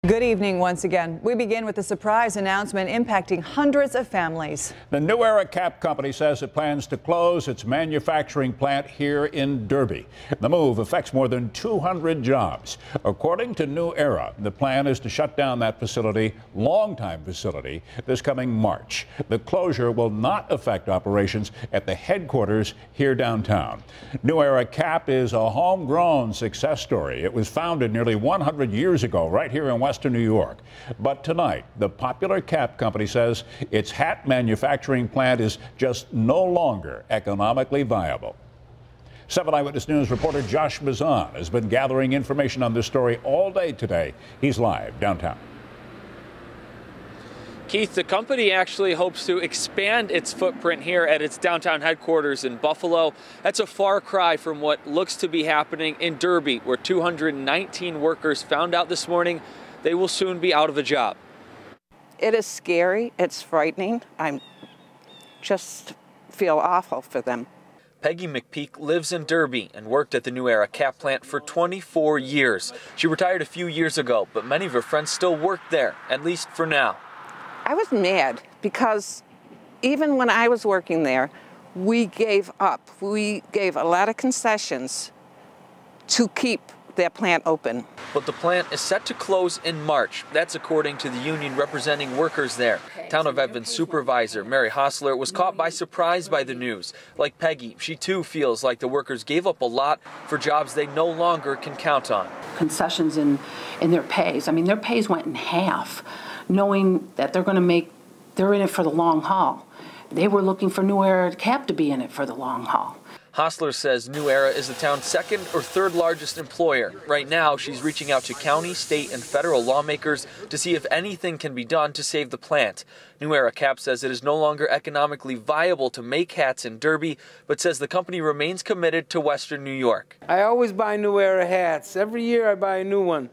Good evening once again. We begin with a surprise announcement impacting hundreds of families. The New Era Cap Company says it plans to close its manufacturing plant here in Derby. The move affects more than 200 jobs. According to New Era, the plan is to shut down that facility, longtime facility, this coming March. The closure will not affect operations at the headquarters here downtown. New Era Cap is a homegrown success story. It was founded nearly 100 years ago right here in Western New York. But tonight, the popular Cap Company says its hat manufacturing plant is just no longer economically viable. 7 Eyewitness News reporter Josh Bazan has been gathering information on this story all day today. He's live downtown. Keith, the company actually hopes to expand its footprint here at its downtown headquarters in Buffalo. That's a far cry from what looks to be happening in Derby, where 219 workers found out this morning they will soon be out of a job. It is scary. It's frightening. I just feel awful for them. Peggy McPeak lives in Derby and worked at the New Era Cap plant for 24 years. She retired a few years ago, but many of her friends still work there, at least for now. I was mad because even when I was working there, we gave up. We gave a lot of concessions to keep their plant open. But the plant is set to close in March. That's according to the union representing workers there. Town of Evans supervisor Mary Hostler was caught by surprise by the news. Like Peggy, she too feels like the workers gave up a lot for jobs they no longer can count on. Concessions in their pays. I mean, their pays went in half, knowing that they're in it for the long haul. They were looking for New Era Cap to be in it for the long haul. Hostler says New Era is the town's second or third largest employer. Right now, she's reaching out to county, state, and federal lawmakers to see if anything can be done to save the plant. New Era Cap says it is no longer economically viable to make hats in Derby, but says the company remains committed to Western New York. I always buy New Era hats. Every year I buy a new one.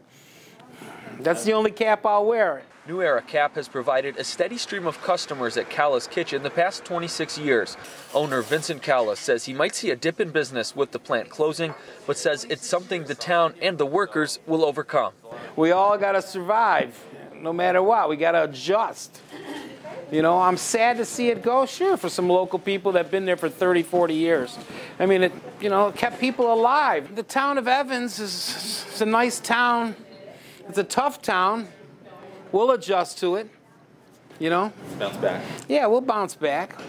That's the only cap I'll wear. New Era Cap has provided a steady stream of customers at Callis Kitchen the past 26 years. Owner Vincent Callis says he might see a dip in business with the plant closing, but says it's something the town and the workers will overcome. We all got to survive, no matter what. We got to adjust. You know, I'm sad to see it go, sure, for some local people that have been there for 30, 40 years. I mean, it kept people alive. The town of Evans is a nice town. It's a tough town. We'll adjust to it, Bounce back. Yeah, we'll bounce back.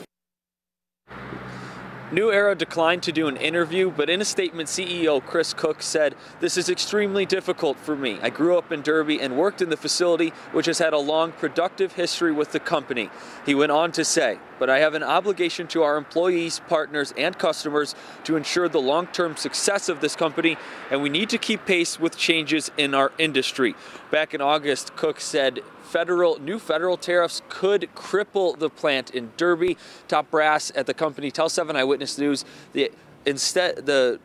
New Era declined to do an interview, but in a statement, CEO Chris Cook said, "This is extremely difficult for me. I grew up in Derby and worked in the facility, which has had a long, productive history with the company." He went on to say, "But I have an obligation to our employees, partners, and customers to ensure the long-term success of this company, and we need to keep pace with changes in our industry." Back in August, Cook said new federal tariffs could cripple the plant in Derby. Top brass at the company tells 7 Eyewitness News instead the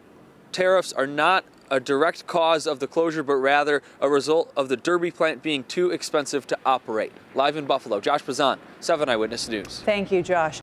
tariffs are not a direct cause of the closure, but rather a result of the Derby plant being too expensive to operate. Live in Buffalo, Josh Bazan, 7 Eyewitness News. Thank you, Josh.